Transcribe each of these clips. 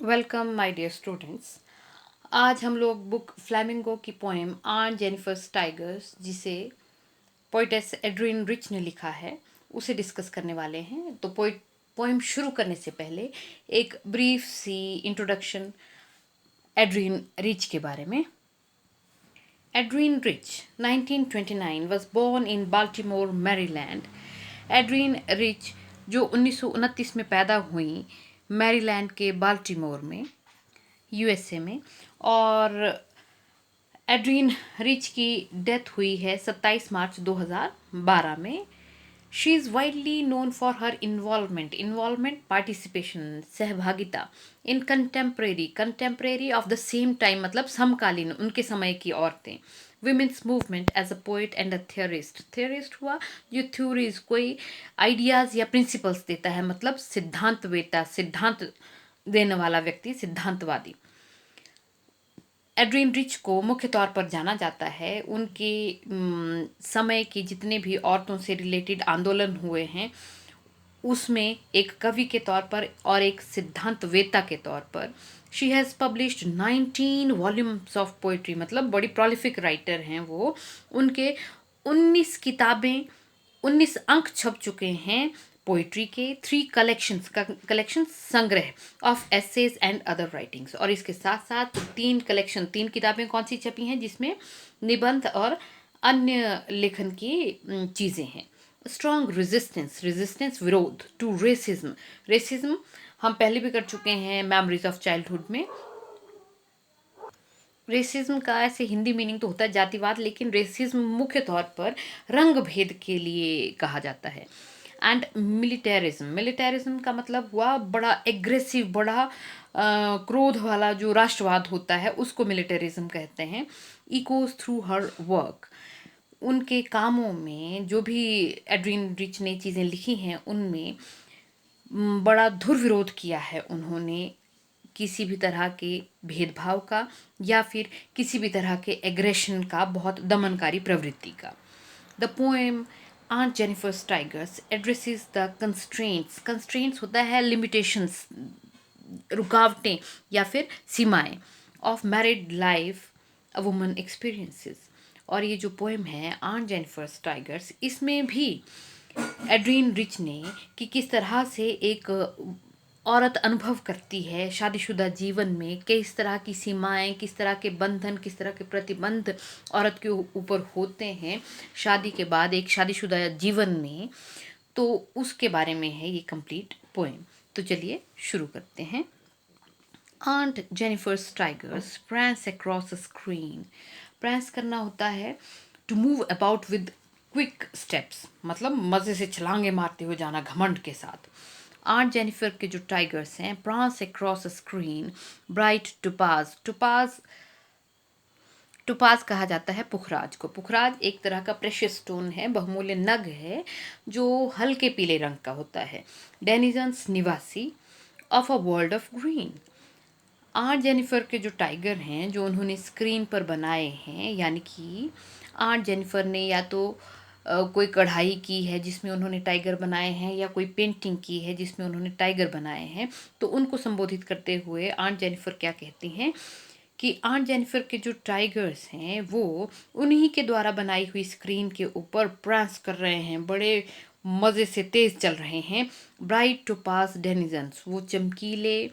Welcome my dear students. आज हम लोग बुक फ्लैमिंगो की पोएम आन जेनिफर्स टाइगर्स, जिसे पोइटेस एड्रिन रिच ने लिखा है, उसे डिस्कस करने वाले हैं। तो पोएम शुरू करने से पहले एक ब्रीफ सी इंट्रोडक्शन एड्रिन रिच के बारे में। Adrienne Rich, 1929, was born in Baltimore, Maryland. Adrienne Rich, जो 1929 में पैदा हुई मैरीलैंड के बाल्टीमोर में, यूएसए में, और एड्रीन रिच की डेथ हुई है 27 मार्च 2012 में। She is widely known for her involvement participation, सहभागिता in contemporary of the same time, मतलब समकालीन, उनके समय की औरतें। Women's movement as a poet and a theorist हुआ जो थ्योरीज, कोई आइडियाज़ या प्रिंसिपल्स देता है, मतलब सिद्धांत देने वाला व्यक्ति, सिद्धांतवादी। एड्रीन रिच को मुख्य तौर पर जाना जाता है उनके समय की जितने भी औरतों से रिलेटेड आंदोलन हुए हैं उसमें एक कवि के तौर पर और एक सिद्धांतवेत्ता के तौर पर। She has published 19 volumes of poetry, मतलब बड़ी प्रोलिफिक राइटर हैं वो। उनके 19 किताबें, 19 अंक छप चुके हैं पोइट्री के। 3 कलेक्शंस का कलेक्शन, संग्रह of essays and other writings, और इसके साथ साथ 3 किताबें कौन सी छपी हैं जिसमें निबंध और अन्य लेखन की चीज़ें हैं। स्ट्रॉन्ग रेजिस्टेंस, विरोध टू रेसिज्म हम पहले भी कर चुके हैं मेमोरीज ऑफ चाइल्डहुड में। रेसिज्म का ऐसे हिंदी मीनिंग तो होता है जातिवाद, लेकिन रेसिज्म मुख्य तौर पर रंग भेद के लिए कहा जाता है। एंड मिलिटेरिज्म का मतलब हुआ बड़ा एग्रेसिव, बड़ा क्रोध वाला जो राष्ट्रवाद होता है, उसको मिलिटेरिज्म कहते हैं। इकोज थ्रू हर वर्क, उनके कामों में जो भी एड्रीन रिच ने चीज़ें लिखी हैं उनमें बड़ा धुर विरोध किया है उन्होंने किसी भी तरह के भेदभाव का या फिर किसी भी तरह के एग्रेशन का, बहुत दमनकारी प्रवृत्ति का। The poem Aunt Jennifer's Tigers addresses the constraints होता है लिमिटेशंस, रुकावटें या फिर सीमाएं, of married life a woman experiences. और ये जो पोएम है आंट जेनिफर्स टाइगर्स, इसमें भी एड्रीन रिच ने कि किस तरह से एक औरत अनुभव करती है शादीशुदा जीवन में, किस तरह की सीमाएं, किस तरह के बंधन, किस तरह के प्रतिबंध औरत के ऊपर होते हैं शादी के बाद एक शादीशुदा जीवन में। तो उसके बारे में है ये कंप्लीट पोएम। तो चलिए शुरू करते हैं। Aunt Jennifer's tigers prance across the screen. prance करना होता है to move about with quick steps, मतलब मज़े से छलांगे मारते हुए जाना घमंड के साथ। आंट जेनिफर के जो टाइगर्स हैं, prance across a screen, bright टुपाज कहा जाता है पुखराज को। पुखराज एक तरह का प्रेशियस स्टोन है, बहुमूल्य नग है जो हल्के पीले रंग का होता है। डेनिजन्स, निवासी of a world of green. Art Jennifer के जो टाइगर हैं जो उन्होंने स्क्रीन पर बनाए हैं, यानी कि आर्ट जेनिफर ने या तो कोई कढ़ाई की है जिसमें उन्होंने टाइगर बनाए हैं, या कोई पेंटिंग की है जिसमें उन्होंने टाइगर बनाए हैं, तो उनको संबोधित करते हुए आंट जेनिफर क्या कहती हैं कि आंट जेनिफर के जो टाइगर्स हैं वो उन्हीं के द्वारा बनाई हुई स्क्रीन के ऊपर प्रांस कर रहे हैं, बड़े मज़े से तेज़ चल रहे हैं। ब्राइट टोपाज डेनिजन्स, वो चमकीले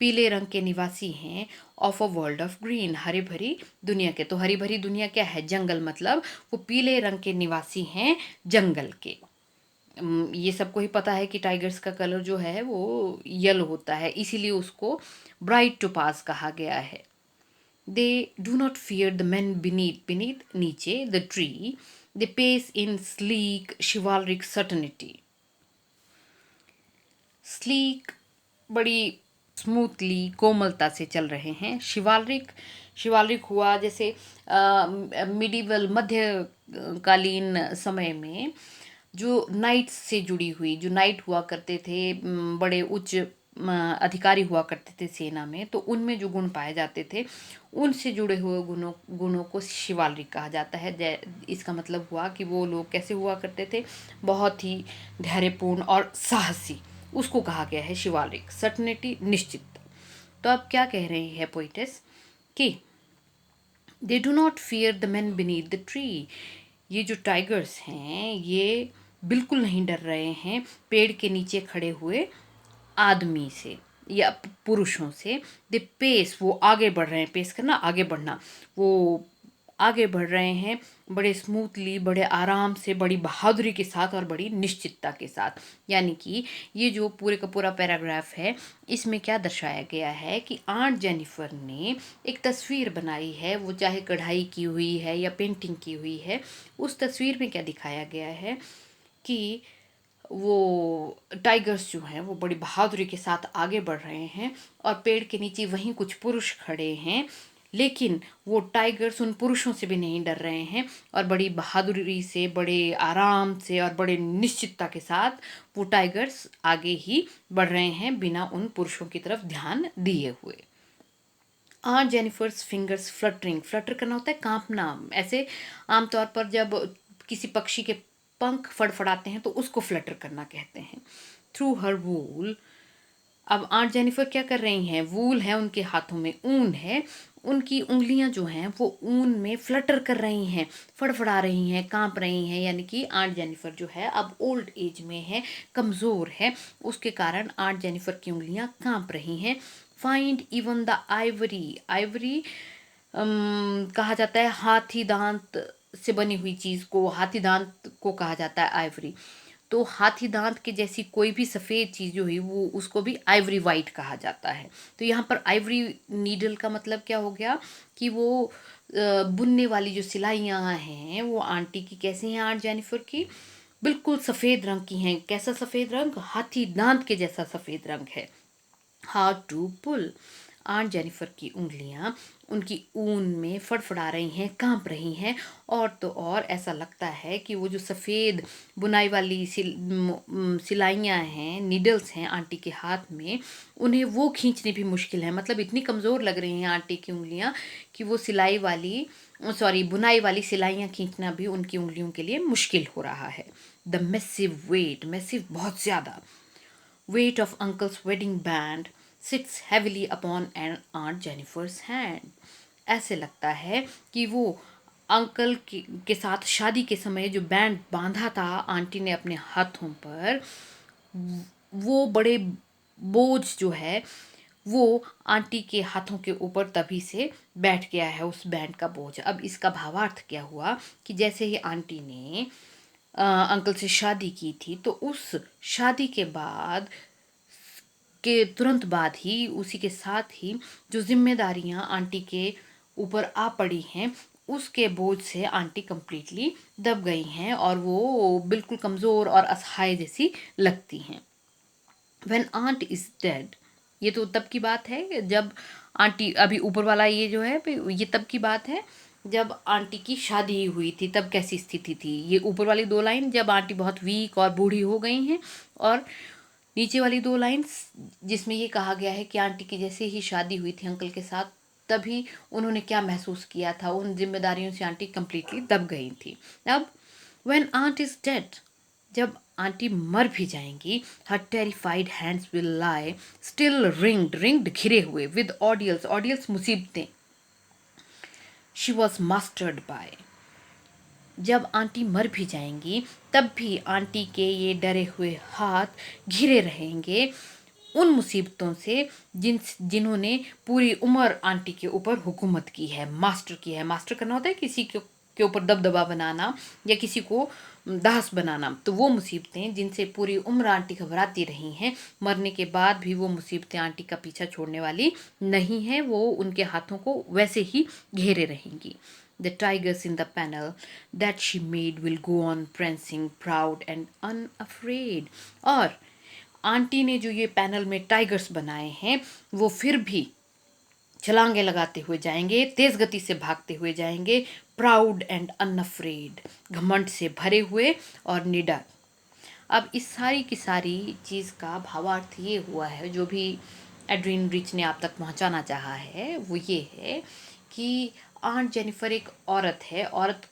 पीले रंग के निवासी हैं। Of a world of green, हरी भरी दुनिया के। तो हरी भरी दुनिया क्या है? जंगल, मतलब वो पीले रंग के निवासी हैं जंगल के। ये सबको ही पता है कि टाइगर्स का कलर जो है वो येलो होता है, इसीलिए उसको ब्राइट टोपाज कहा गया है। They do not fear the man beneath नीचे the tree, they pace in sleek chivalric certainty. Sleek, बड़ी स्मूथली, कोमलता से चल रहे हैं। शिवालरिक हुआ जैसे मिडिवल, मध्यकालीन समय में जो नाइट्स से जुड़ी हुई, जो नाइट हुआ करते थे, बड़े उच्च अधिकारी हुआ करते थे सेना में, तो उनमें जो गुण पाए जाते थे उनसे जुड़े हुए गुणों को शिवालरिक कहा जाता है। इसका मतलब हुआ कि वो लोग कैसे हुआ करते थे, बहुत ही धैर्यपूर्ण और साहसी, उसको कहा गया है शिवालिक। सर्टनिटी, निश्चित। तो अब क्या कह रही है पोइटेस कि दे do not fear the man beneath the tree. ये जो टाइगर्स हैं ये बिल्कुल नहीं डर रहे हैं पेड़ के नीचे खड़े हुए आदमी से या पुरुषों से। दे पेस, वो आगे बढ़ रहे हैं, पेस करना आगे बढ़ना, वो आगे बढ़ रहे हैं बड़े स्मूथली, बड़े आराम से, बड़ी बहादुरी के साथ और बड़ी निश्चितता के साथ। यानी कि ये जो पूरे का पूरा पैराग्राफ है इसमें क्या दर्शाया गया है कि आंट जेनिफर ने एक तस्वीर बनाई है, वो चाहे कढ़ाई की हुई है या पेंटिंग की हुई है। उस तस्वीर में क्या दिखाया गया है कि वो टाइगर्स जो हैं वो बड़ी बहादुरी के साथ आगे बढ़ रहे हैं और पेड़ के नीचे वहीं कुछ पुरुष खड़े हैं, लेकिन वो टाइगर्स उन पुरुषों से भी नहीं डर रहे हैं और बड़ी बहादुरी से, बड़े आराम से और बड़े निश्चितता के साथ वो टाइगर्स आगे ही बढ़ रहे हैं बिना उन पुरुषों की तरफ ध्यान दिए हुए। जेनिफर्स फिंगर्स फ्लटरिंग, फ्लटर करना होता है कांपना। ऐसे आमतौर पर जब किसी पक्षी के पंख फड़फड़ाते हैं तो उसको फ्लटर करना कहते हैं। थ्रू हर वूल, अब आंट जेनिफर क्या कर रही हैं, वूल है उनके हाथों में, ऊन है, उनकी उंगलियां जो हैं वो ऊन में फ्लटर कर रही हैं, फड़फड़ा रही हैं, कांप रही हैं। यानी कि आंट जेनिफर जो है अब ओल्ड एज में है, कमज़ोर है, उसके कारण आंट जेनिफर की उंगलियां कांप रही हैं। Find even the Ivory, Ivory कहा जाता है हाथी दांत से बनी हुई चीज़ को, हाथी दांत को कहा जाता है आइवरी। तो हाथी दांत के जैसी कोई भी सफ़ेद चीज़ जो है वो उसको भी आइवरी वाइट कहा जाता है। तो यहाँ पर आइवरी नीडल का मतलब क्या हो गया कि वो बुनने वाली जो सिलाइयाँ हैं वो आंटी की कैसी हैं, आंट जेनिफर की बिल्कुल सफ़ेद रंग की हैं। कैसा सफ़ेद रंग, हाथी दांत के जैसा सफ़ेद रंग है। Hard to pull, Aunt Jennifer की उंगलियां उनकी ऊन में फड़फड़ा रही हैं, कांप रही हैं। और तो और ऐसा लगता है कि वो जो सफ़ेद बुनाई वाली सिलाइयाँ हैं, नीडल्स हैं आंटी के हाथ में, उन्हें वो खींचनी भी मुश्किल है। मतलब इतनी कमज़ोर लग रही हैं आंटी की उंगलियां कि वो बुनाई वाली सिलाइयाँ खींचना भी उनकी उंगलियों के लिए मुश्किल हो रहा है। द मैसिव वेट, मैसिव बहुत ज़्यादा, weight of uncle's wedding band sits heavily upon an Aunt Jennifer's hand. ऐसे लगता है कि वो अंकल के साथ शादी के समय जो बैंड बांधा था आंटी ने अपने हाथों पर, वो बड़े बोझ जो है वो आंटी के हाथों के ऊपर तभी से बैठ गया है, उस बैंड का बोझ। अब इसका भावार्थ क्या हुआ कि जैसे ही आंटी ने अंकल से शादी की थी तो उस शादी के बाद के तुरंत बाद ही, उसी के साथ ही जो जिम्मेदारियां आंटी के ऊपर आ पड़ी हैं उसके बोझ से आंटी कंप्लीटली दब गई हैं और वो बिल्कुल कमज़ोर और असहाय जैसी लगती हैं। व्हेन आंट इज़ डेड, ये तो तब की बात है जब आंटी, अभी ऊपर वाला ये जो है ये तब की बात है जब आंटी की शादी हुई थी, तब कैसी स्थिति थी। ये ऊपर वाली दो लाइन जब आंटी बहुत वीक और बूढ़ी हो गई हैं, और नीचे वाली दो लाइंस जिसमें ये कहा गया है कि आंटी की जैसे ही शादी हुई थी अंकल के साथ तभी उन्होंने क्या महसूस किया था, उन जिम्मेदारियों से आंटी कंप्लीटली दब गई थी। अब व्हेन आंट इज डेड, जब आंटी मर भी जाएंगी, हर terrified hands will lie still ringed, ringed घिरे हुए, विद ऑडियल्स, ऑडियल्स मुसीबतें, शी वॉज मास्टर्ड बाय, जब आंटी मर भी जाएंगी तब भी आंटी के ये डरे हुए हाथ घिरे रहेंगे उन मुसीबतों से जिन्होंने पूरी उम्र आंटी के ऊपर हुकूमत की है, मास्टर की है। मास्टर करना होता है किसी के ऊपर दबदबा बनाना या किसी को दास बनाना। तो वो मुसीबतें जिनसे पूरी उम्र आंटी घबराती रही हैं, मरने के बाद भी वो मुसीबतें आंटी का पीछा छोड़ने वाली नहीं हैं, वो उनके हाथों को वैसे ही घेरे रहेंगी। The tigers in the panel that she made will go on prancing proud and unafraid. और आंटी ने जो ये पैनल में टाइगर्स बनाए हैं वो फिर भी छलांगे लगाते हुए जाएंगे, तेज गति से भागते हुए जाएंगे, प्राउड एंड अनअफ्रेड, घमंड से भरे हुए और निडर। अब इस सारी की सारी चीज़ का भावार्थ ये हुआ है, जो भी एड्रीन रिच ने आप तक पहुंचाना चाहा है वो ये है कि आंट जेनिफर एक औरत है, औरत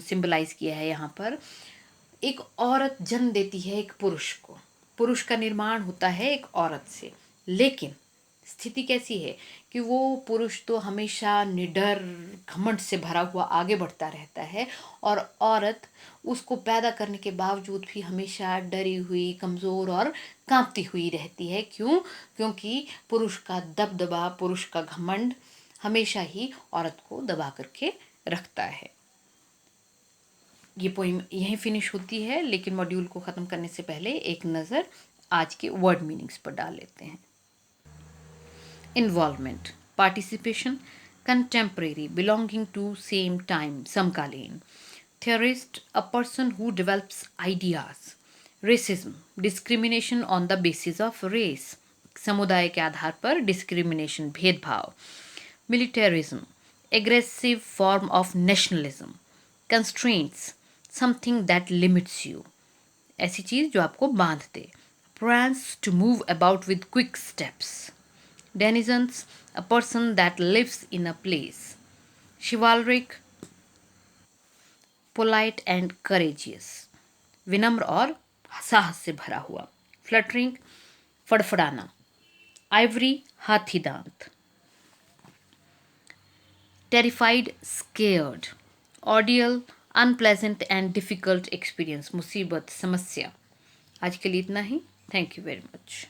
सिंबलाइज किया है यहाँ पर। एक औरत जन्म देती है एक पुरुष को, पुरुष का निर्माण होता है एक औरत से, लेकिन स्थिति कैसी है कि वो पुरुष तो हमेशा निडर घमंड से भरा हुआ आगे बढ़ता रहता है, और औरत उसको पैदा करने के बावजूद भी हमेशा डरी हुई, कमज़ोर और कांपती हुई रहती है। क्यों? क्योंकि पुरुष का दबदबा, पुरुष का घमंड हमेशा ही औरत को दबा करके रखता है। ये पोइम यहीं फिनिश होती है, लेकिन मॉड्यूल को ख़त्म करने से पहले एक नज़र आज के वर्ड मीनिंग्स पर डाल लेते हैं। Involvement, participation, contemporary, belonging to same time, समकालीन. Theorist, a person who develops ideas. Racism, discrimination on the basis of race, समुदाय के आधार पर discrimination, भेदभाव. Militarism, aggressive form of nationalism. Constraints, something that limits you, ऐसी चीज़ जो आपको बांध दे. Prance, to move about with quick steps. Denizens, a person that lives in a place. Chivalric, polite and courageous, विनम्र और साहस से भरा हुआ. Fluttering, फड़फड़ाना. Ivory, हाथी दांत. Terrified, scared. Ordeal, unpleasant and difficult experience, मुसीबत, समस्या. आज के लिए इतना ही. Thank you very much.